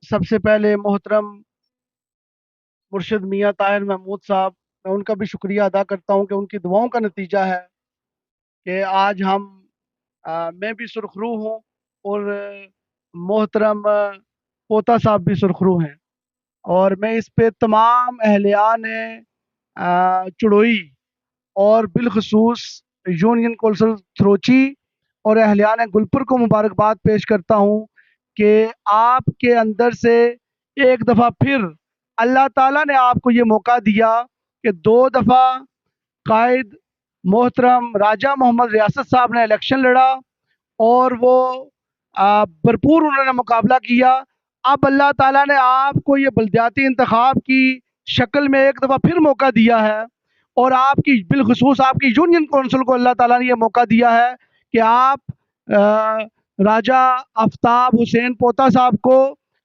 सबसे पहले मोहतरम मुर्शिद मियाँ ताहिर महमूद साहब, मैं उनका भी शुक्रिया अदा करता हूँ कि उनकी दुआओं का नतीजा है कि आज मैं भी सुरखरू हूँ और मोहतरम पोता साहब भी सुरखरू हैं। और मैं इस पे तमाम अहलियान चुड़ोई और बिलखसूस यूनियन कौंसिल थ्रोची और अहलियान गुलपुर को मुबारकबाद पेश करता हूँ कि आपके अंदर से एक दफ़ा फिर अल्लाह ताला ने आपको ये मौका दिया कि दो दफ़ा कायद मोहतरम राजा मोहम्मद रियासत साहब ने इलेक्शन लड़ा और वो भरपूर उन्होंने मुकाबला किया। अब अल्लाह ताला ने आपको ये बलदियाती इंतखाब की शक्ल में एक दफ़ा फिर मौका दिया है और आपकी बिलखसूस आपकी यूनियन कौंसिल को अल्लाह ताला ने ये मौका दिया है कि आप राजा आफ्ताब हुसैन पोता साहब को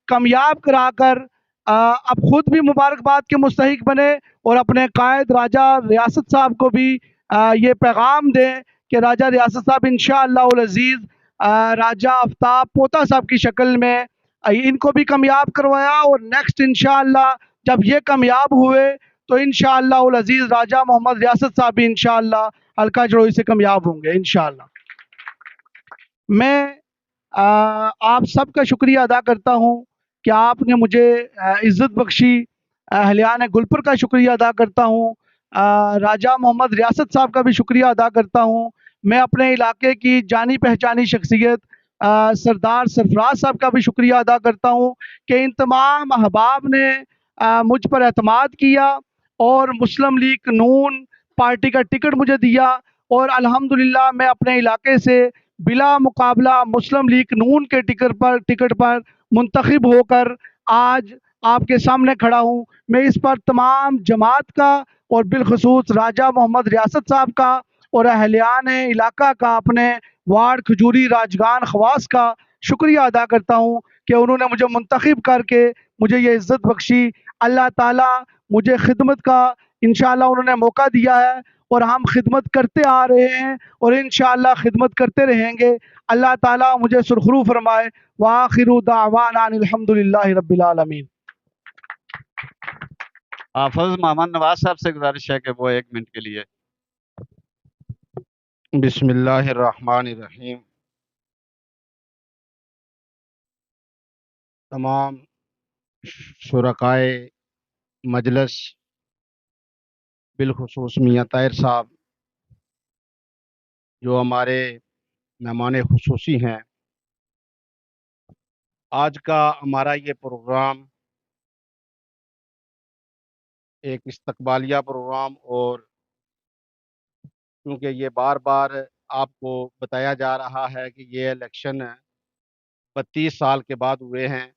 कामयाब कराकर अब खुद भी मुबारकबाद के मुस्तहिक बने और अपने कायद राजा रियासत साहब को भी ये पैगाम दें कि राजा रियासत साहब इंशाअल्लाह अज़ीज़ राजा आफ्ताब पोता साहब की शक्ल में इनको भी कामयाब करवाया और नेक्स्ट इंशाअल्लाह जब ये कामयाब हुए तो इंशाअल्लाह अज़ीज़ राजा मोहम्मद रियासत साहब भी इंशाअल्लाह हल्का जड़ोई से कामयाब होंगे इंशाअल्लाह। मैं आप सबका शुक्रिया अदा करता हूँ कि आपने मुझे इज़्ज़त बख्शी। अहलियान गुलपुर का शुक्रिया अदा करता हूँ। राजा मोहम्मद रियासत साहब का भी शुक्रिया अदा करता हूँ। मैं अपने इलाके की जानी पहचानी शख्सियत सरदार सरफराज साहब का भी शुक्रिया अदा करता हूँ कि इन तमाम अहबाब ने मुझ पर एतमाद किया और मुस्लिम लीग नून पार्टी का टिकट मुझे दिया और अल्हम्दुलिल्लाह मैं अपने इलाके से बिला मुकाबला मुस्लिम लीग नून के टिकट पर मुंतखब होकर आज आपके सामने खड़ा हूँ। मैं इस पर तमाम जमात का और बिलखसूस राजा मोहम्मद रियासत साहब का और अहलियान इलाका का अपने वार्ड खजूरी राजगान खवास का शुक्रिया अदा करता हूँ कि उन्होंने मुझे मुंतखब करके मुझे ये इज़्ज़त बख्शी। अल्लाह ताला मुझे खिदमत का इंशाअल्लाह उन्होंने मौका दिया है और हम खिदमत करते आ रहे हैं और इंशाअल्लाह खिदमत करते रहेंगे। अल्लाह ताला मुझे सुरखरू फरमाए। व आखिरु दावाना अनिल हम्दुलिल्लाहि रब्बिल आलमीन। हाफिज मोहम्मद नवाज साहब से गुजारिश है कि वो 1 मिनट के लिए। बिस्मिल्लाहिर्रहमानिर्रहीम। तमाम शुरकाए मजलिस बिलखुसूस मियाँ ताहिर साहब जो हमारे मेहमान खुसूसी हैं, आज का हमारा ये प्रोग्राम एक इस्तकबालिया प्रोग्राम और क्योंकि ये बार बार आपको बताया जा रहा है कि ये इलेक्शन 32 साल के बाद हुए हैं,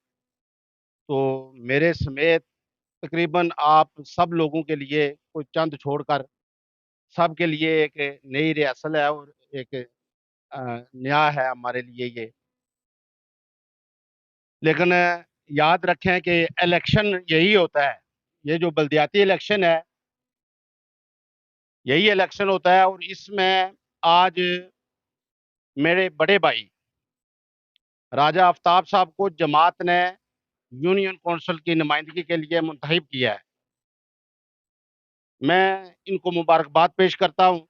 तो मेरे समेत तकरीबन आप सब लोगों के लिए कोई चंद छोड़कर सब के लिए एक नई रिहर्सल है और एक नया है हमारे लिए ये। लेकिन याद रखें कि इलेक्शन यही होता है, ये जो बल्दियाती इलेक्शन है यही इलेक्शन होता है और इसमें आज मेरे बड़े भाई राजा आफ्ताब साहब को जमात ने यूनियन कौंसिल की नुमाइंदगी के लिए मुंतखब किया है। मैं इनको मुबारकबाद पेश करता हूँ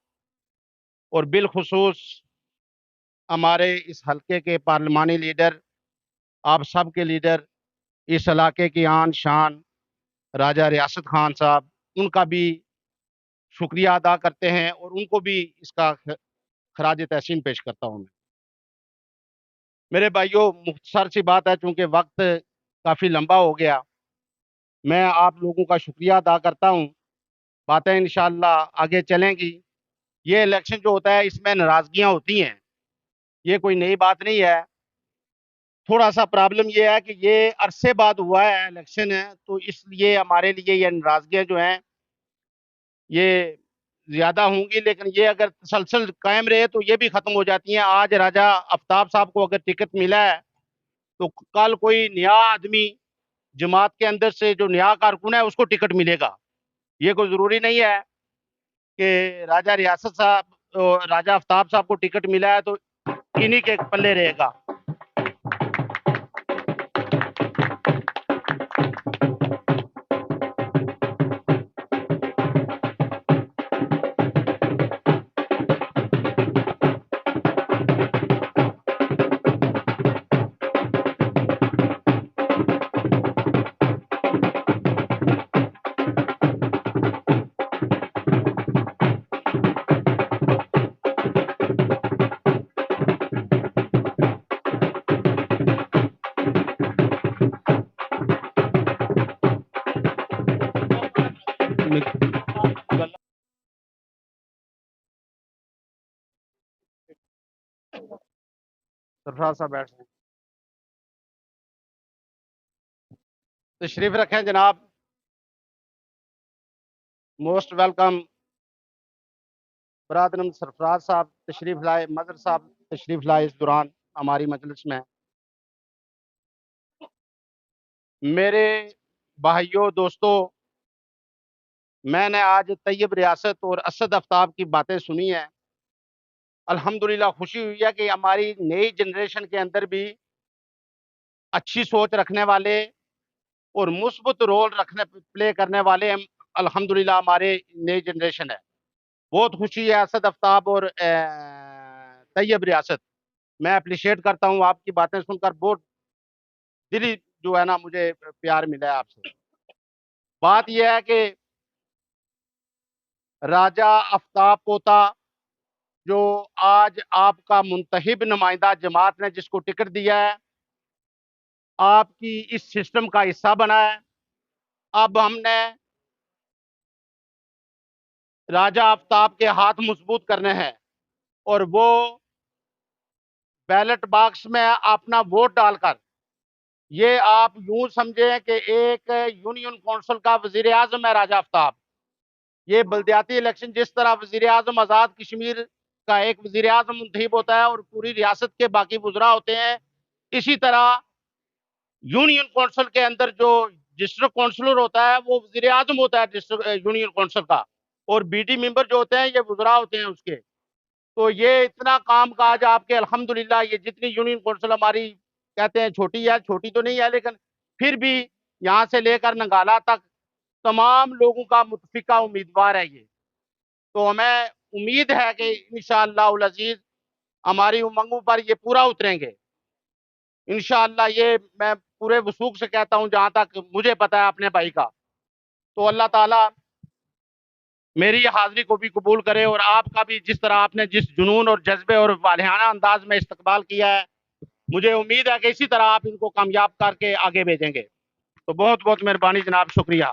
और बिलखुसूस हमारे इस हलके के पार्लिमानी लीडर, आप सब के लीडर, इस इलाके की आन शान राजा रियासत खान साहब, उनका भी शुक्रिया अदा करते हैं और उनको भी इसका खराज तहसीन पेश करता हूँ। मेरे भाइयों, मुख्तसर सी बात है, चूँकि वक्त काफ़ी लंबा हो गया, मैं आप लोगों का शुक्रिया अदा करता हूँ। बातें इंशाअल्लाह आगे चलेंगी। ये इलेक्शन जो होता है इसमें नाराज़गियाँ होती हैं, ये कोई नई बात नहीं है। थोड़ा सा प्रॉब्लम ये है कि ये अरसे बाद हुआ है इलेक्शन है, तो इसलिए हमारे लिए ये नाराज़गियाँ जो हैं ये ज़्यादा होंगी, लेकिन ये अगर तसलसल कायम रहे तो ये भी ख़त्म हो जाती हैं। आज राजा आफ्ताब साहब को अगर टिकट मिला है तो कल कोई नया आदमी जमात के अंदर से जो नया कारकुन है उसको टिकट मिलेगा। ये कोई ज़रूरी नहीं है कि राजा रियासत साहब राजा आफ्ताब साहब को टिकट मिला है तो इन्हीं के पल्ले रहेगा। सरफराज साहब बैठ जाएं। तशरीफ रखें जनाब। मोस्ट वेलकम बरादरम सरफराज साहब तशरीफ लाए, मदर साहब तशरीफ लाए इस दौरान हमारी मजलिस में। मेरे भाइयों दोस्तों, मैंने आज तैयब रियासत और असद आफ्ताब की बातें सुनी है। अल्हम्दुलिल्लाह खुशी हुई है कि हमारी नई जनरेशन के अंदर भी अच्छी सोच रखने वाले और मुस्बत रोल प्ले करने वाले हम अल्हम्दुलिल्लाह हमारे नई जनरेशन है। बहुत खुशी है असद आफ्ताब और तैयब रियासत। मैं अप्रिशिएट करता हूँ आपकी बातें सुनकर, बहुत दिली जो है ना मुझे प्यार मिला है आपसे। बात यह है कि राजा आफ्ताब पोता जो आज आपका मुंतहिब नुमाइंदा जमात ने जिसको टिकट दिया है, आपकी इस सिस्टम का हिस्सा बना है। अब हमने राजा आफ्ताब के हाथ मजबूत करने हैं और वो बैलेट बॉक्स में अपना वोट डालकर, ये आप यूं समझें कि एक यूनियन काउंसिल का वजीर आजम है राजा आफ्ताब। ये बल्दियाती इलेक्शन जिस तरह वजीर आजम आज़ाद कश्मीर का एक वजीर आजम मुंतखब होता है और पूरी रियासत के बाकी वज़रा होते हैं, इसी तरह यूनियन काउंसिल के अंदर जो डिस्ट्रिक्ट काउंसलर होता है वो वजीर आजम होता है डिस्ट्रिक्ट यूनियन काउंसिल का, और बीडी मेंबर जो होते हैं ये वज़रा होते हैं उसके। तो ये इतना काम काज आपके अल्हम्दुलिल्लाह, ये जितनी यूनियन काउंसिल हमारी कहते हैं छोटी है, छोटी तो नहीं है लेकिन फिर भी यहाँ से लेकर नंगाला तक तमाम लोगों का मुतफिका उम्मीदवार है ये। तो हमें उम्मीद है कि इंशाअल्लाह अज़ीज़ हमारी उमंगों पर ये पूरा उतरेंगे इंशाअल्लाह। ये मैं पूरे वसूख से कहता हूँ जहाँ तक मुझे पता है अपने भाई का। तो अल्लाह ताला मेरी हाजिरी को भी कबूल करे और आपका भी जिस तरह आपने जिस जुनून और जज्बे और वालिहाना अंदाज में इस्तकबाल किया है, मुझे उम्मीद है कि इसी तरह आप इनको कामयाब करके आगे भेजेंगे। तो बहुत बहुत मेहरबानी जनाब, शुक्रिया।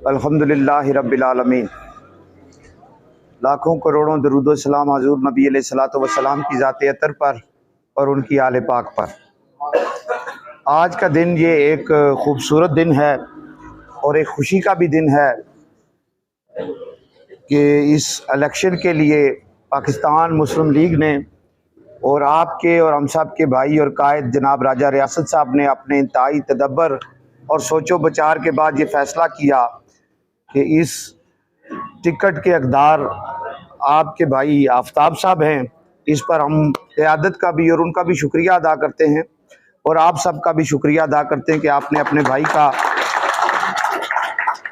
अल्हम्दुलिल्लाह रब्बिल आलमीन। लाखों करोड़ों दरूद सलाम हजूर नबी अलैहिस्सलातु वस्सलाम की ज़ात अतर पर और उनकी आले पाक पर। आज का दिन ये एक ख़ूबसूरत दिन है और एक खुशी का भी दिन है कि इस इलेक्शन के लिए पाकिस्तान मुस्लिम लीग ने और आपके और हम सब के भाई और कायद जनाब राजा रियासत साहब ने अपने इंतहाई तदब्बर और सोचो विचार के बाद ये फ़ैसला किया कि इस टिकट के हकदार आपके भाई आफ्ताब साहब हैं। इस पर हम क़यादत का भी और उनका भी शुक्रिया अदा करते हैं और आप सब का भी शुक्रिया अदा करते हैं कि आपने अपने भाई का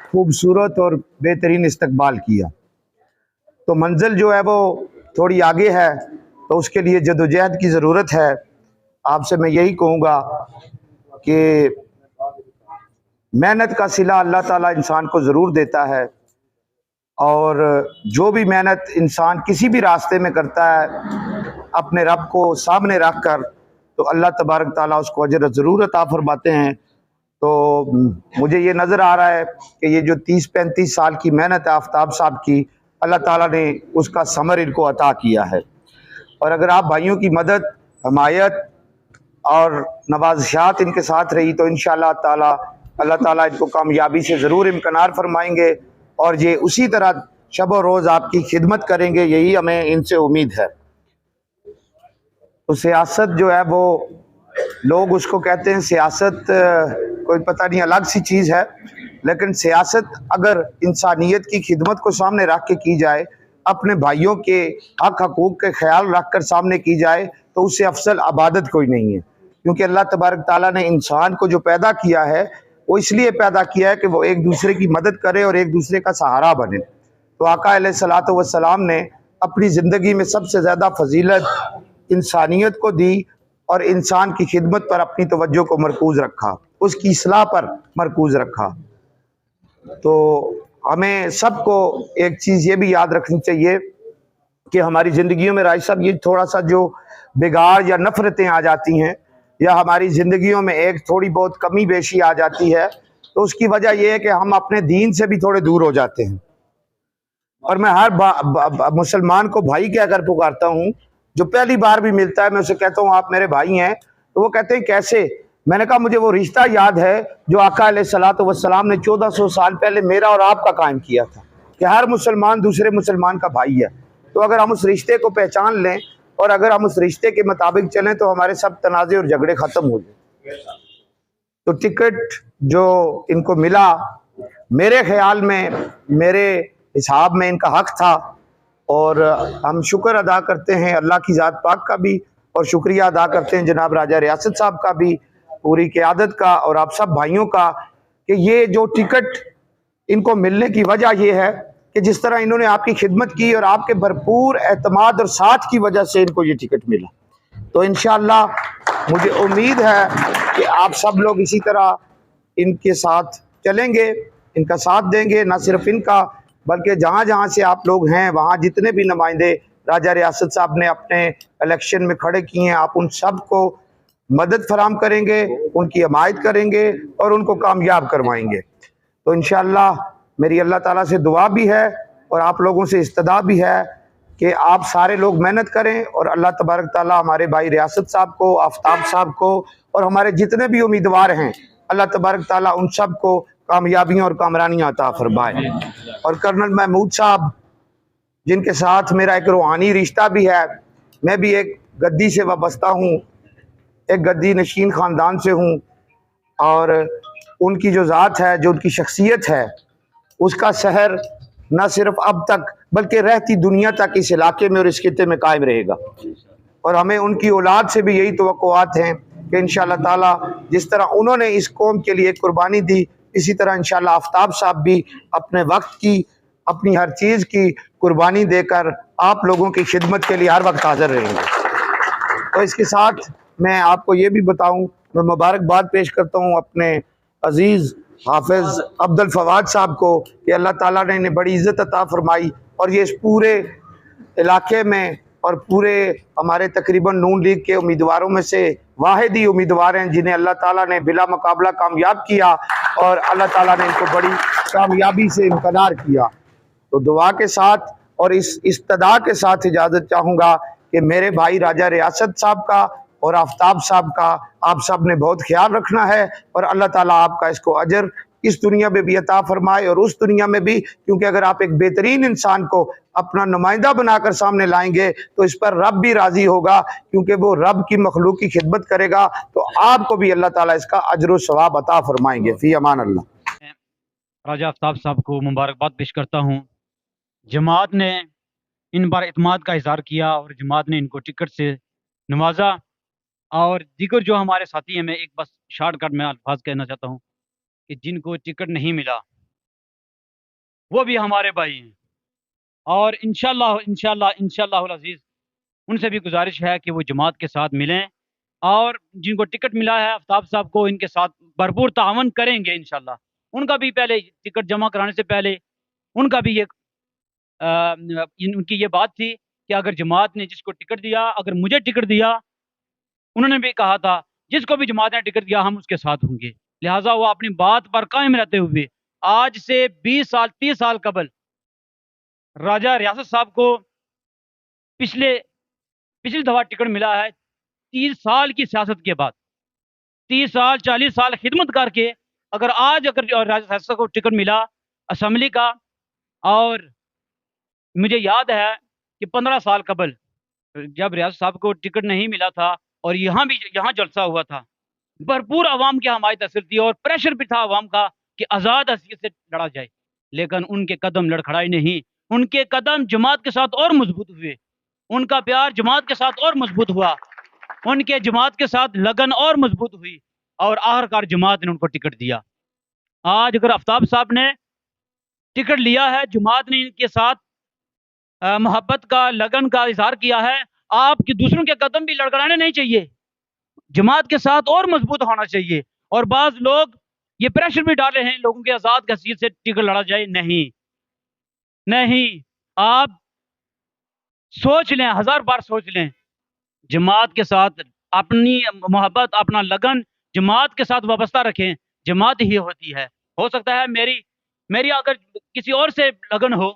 खूबसूरत और बेहतरीन इस्तकबाल किया। तो मंजिल जो है वो थोड़ी आगे है, तो उसके लिए जदोजहद की ज़रूरत है। आपसे मैं यही कहूँगा कि मेहनत का सिला अल्लाह ताला इंसान को ज़रूर देता है और जो भी मेहनत इंसान किसी भी रास्ते में करता है अपने रब को सामने रख कर, तो अल्लाह तबारक ताला उसको अजर ज़रूर अता फरमाते हैं। तो मुझे ये नज़र आ रहा है कि ये जो 30-35 साल की मेहनत है आफ्ताब साहब की, अल्लाह ताला ने उसका समर इनको अता किया है। और अगर आप भाइयों की मदद, हमायत और नवाज़िशात इनके साथ रही तो इंशाअल्लाह ताला अल्लाह ताला इनको कामयाबी से ज़रूर इम्कनार फरमाएंगे और ये उसी तरह शब व रोज़ आपकी खिदमत करेंगे, यही हमें इनसे उम्मीद है। तो सियासत जो है वो लोग उसको कहते हैं सियासत कोई पता नहीं अलग सी चीज़ है, लेकिन सियासत अगर इंसानियत की खिदमत को सामने रख के की जाए, अपने भाइयों के हक हकूक़ के ख्याल रख कर सामने की जाए, तो उससे अफसल इबादत कोई नहीं है। क्योंकि अल्लाह तबारक ताला ने इंसान को जो पैदा किया है वो इसलिए पैदा किया है कि वो एक दूसरे की मदद करे और एक दूसरे का सहारा बने। तो आका अलैहिस्सलातु वस्सलाम ने अपनी ज़िंदगी में सबसे ज़्यादा फजीलत इंसानियत को दी और इंसान की खिदमत पर अपनी तवज्जो को मरकूज़ रखा, उसकी इस्लाह पर मरकूज़ रखा। तो हमें सबको एक चीज़ ये भी याद रखनी चाहिए कि हमारी ज़िंदगियों में राय साहब ये थोड़ा सा जो बिगाड़ या नफ़रतें आ जाती हैं या हमारी ज़िंदगियों में एक थोड़ी बहुत कमी बेशी आ जाती है, तो उसकी वजह यह है कि हम अपने दीन से भी थोड़े दूर हो जाते हैं। और मैं हर मुसलमान को भाई कहकर पुकारता हूँ, जो पहली बार भी मिलता है मैं उसे कहता हूँ आप मेरे भाई हैं, तो वो कहते हैं कैसे। मैंने कहा मुझे वो रिश्ता याद है जो आका अलैहिस्सलातु वस्सलाम ने 1400 साल पहले मेरा और आपका कायम किया था कि हर मुसलमान दूसरे मुसलमान का भाई है। तो अगर हम उस रिश्ते को पहचान लें और अगर हम उस रिश्ते के मुताबिक चलें तो हमारे सब तनाज़े और झगड़े ख़त्म हो जाए। तो टिकट जो इनको मिला, मेरे ख्याल में, मेरे हिसाब में इनका हक था और हम शुक्र अदा करते हैं अल्लाह की ज़ात पाक का भी और शुक्रिया अदा करते हैं जनाब राजा रियासत साहब का भी, पूरी क़यादत का और आप सब भाइयों का कि ये जो टिकट इनको मिलने की वजह ये है कि जिस तरह इन्होंने आपकी खिदमत की और आपके भरपूर एतमाद और साथ की वजह से इनको ये टिकट मिला। तो इंशाअल्लाह मुझे उम्मीद है कि आप सब लोग इसी तरह इनके साथ चलेंगे, इनका साथ देंगे, ना सिर्फ इनका बल्कि जहाँ जहाँ से आप लोग हैं वहाँ जितने भी नुमाइंदे राजा रियासत साहब ने अपने इलेक्शन में खड़े किए हैं, आप उन सब को मदद फराम करेंगे, उनकी हमायत करेंगे और उनको कामयाब करवाएंगे। तो इंशाअल्लाह मेरी अल्लाह ताला से दुआ भी है और आप लोगों से इस्तदा भी है कि आप सारे लोग मेहनत करें और अल्लाह तबारक ताला हमारे भाई रियासत साहब को, आफ्ताब साहब को और हमारे जितने भी उम्मीदवार हैं अल्लाह तबारक ताला उन सब को कामयाबियाँ और कामरानियाँ अता फरमाए। और कर्नल महमूद साहब जिनके साथ मेरा एक रूहानी रिश्ता भी है, मैं भी एक गद्दी से वाबस्ता हूँ, एक गद्दी नशीन ख़ानदान से हूँ और उनकी जो ज़ात है, जो उनकी शख्सियत है, उसका सहर न सिर्फ अब तक बल्कि रहती दुनिया तक इस इलाके में और इस खित्ते में कायम रहेगा। और हमें उनकी औलाद से भी यही तवक्कुआत हैं कि इंशाअल्लाह ताला जिस तरह उन्होंने इस कौम के लिए कुर्बानी दी, इसी तरह इंशाअल्लाह आफ्ताब साहब भी अपने वक्त की, अपनी हर चीज़ की कुर्बानी देकर आप लोगों की खिदमत के लिए हर वक्त हाजिर रहेंगे। तो इसके साथ मैं आपको ये भी बताऊं, मैं मुबारकबाद पेश करता हूं अपने अजीज़ हाफिज़ अब्दुल फवाद साहब को कि अल्लाह ताला ने इन्हें बड़ी इज़्ज़त अता फरमाई और ये इस पूरे इलाके में और पूरे हमारे तकरीबन नून लीग के उम्मीदवारों में से वाहिद ही उम्मीदवार हैं जिन्हें अल्लाह ताला ने बिला मुकाबला कामयाब किया और अल्लाह ताला ने इनको बड़ी कामयाबी से इम्कनार किया। तो दुआ के साथ और इस इस्तदा के साथ इजाज़त चाहूँगा कि मेरे भाई राजा रियासत साहब का और आफ्ताब साहब का आप सब ने बहुत ख्याल रखना है और अल्लाह ताला आपका इसको अजर इस दुनिया में भी अता फरमाए और उस दुनिया में भी, क्योंकि अगर आप एक बेहतरीन इंसान को अपना नुमाइंदा बनाकर सामने लाएंगे तो इस पर रब भी राज़ी होगा, क्योंकि वो रब की मखलूक की खिदमत करेगा, तो आपको भी अल्लाह ताला इसका अजर व सवाब अता फरमाएंगे। फ़ी अमान अल्लाह। राजा आफ्ताब साहब को मुबारकबाद पेश करता हूँ। जमात ने इन पर इत्मीनान का इज़हार किया और जमात ने इनको टिकट से नवाजा। और दीगर जो हमारे साथी हैं, मैं एक बस शॉर्टकट में अल्फाज कहना चाहता हूँ कि जिनको टिकट नहीं मिला वो भी हमारे भाई हैं और इंशाअल्लाह इंशाअल्लाह इंशाअल्लाहुल अज़ीज़ उनसे भी गुजारिश है कि वो जमात के साथ मिलें और जिनको टिकट मिला है आफ्ताब साहब को इनके साथ भरपूर तावन करेंगे इंशाअल्लाह। उनका भी पहले टिकट जमा कराने से पहले उनका भी उनकी ये बात थी कि अगर जमात ने जिसको टिकट दिया, अगर मुझे टिकट दिया, उन्होंने भी कहा था जिसको भी जमात ने टिकट दिया हम उसके साथ होंगे। लिहाजा वो अपनी बात पर कायम रहते हुए आज से 20 साल 30 साल कबल राजा रियासत साहब को पिछली दफ़ा टिकट मिला है 30 साल की सियासत के बाद, 30 साल 40 साल खिदमत करके अगर आज राजा रियासत को टिकट मिला असम्बली का। और मुझे याद है कि 15 साल कबल जब रियासत साहब को टिकट नहीं मिला था और यहाँ जलसा हुआ था, भरपूर आवाम की हमायत हासिल थी और प्रेशर भी था आवाम का कि आज़ाद हैसियत से लड़ा जाए, लेकिन उनके कदम लड़खड़ाए नहीं, उनके कदम जमात के साथ और मजबूत हुए, उनका प्यार जमात के साथ और मजबूत हुआ, उनके जमात के साथ लगन और मजबूत हुई और आखिरकार जमात ने उनको टिकट दिया। आज अगर आफ्ताब साहब ने टिकट लिया है, जमात ने इनके साथ मोहब्बत का, लगन का इजहार किया है, आपके दूसरों के कदम भी लड़खड़ाने नहीं चाहिए, जमात के साथ और मजबूत होना चाहिए। और बाज लोग ये प्रेशर भी डाल रहे हैं लोगों के आज़ाद की हैसियत से टिकट लड़ा जाए, नहीं, आप सोच लें, 1000 बार सोच लें, जमात के साथ अपनी मोहब्बत, अपना लगन जमात के साथ वाबस्ता रखें, जमात ही होती है। हो सकता है मेरी अगर किसी और से लगन हो,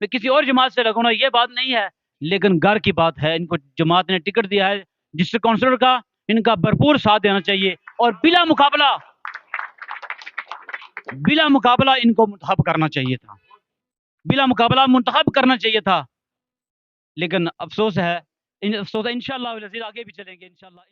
किसी और जमात से लगन हो, ये बात नहीं है, लेकिन गर्व की बात है, इनको जमात ने टिकट दिया है डिस्ट्रिक्ट काउंसिलर का, इनका भरपूर साथ देना चाहिए और बिला मुकाबला इनको मुंतखब करना चाहिए था, बिला मुकाबला मुंतखब करना चाहिए था। लेकिन अफसोस है, इंशाअल्लाह वज़ीर आगे भी चलेंगे इंशाअल्लाह।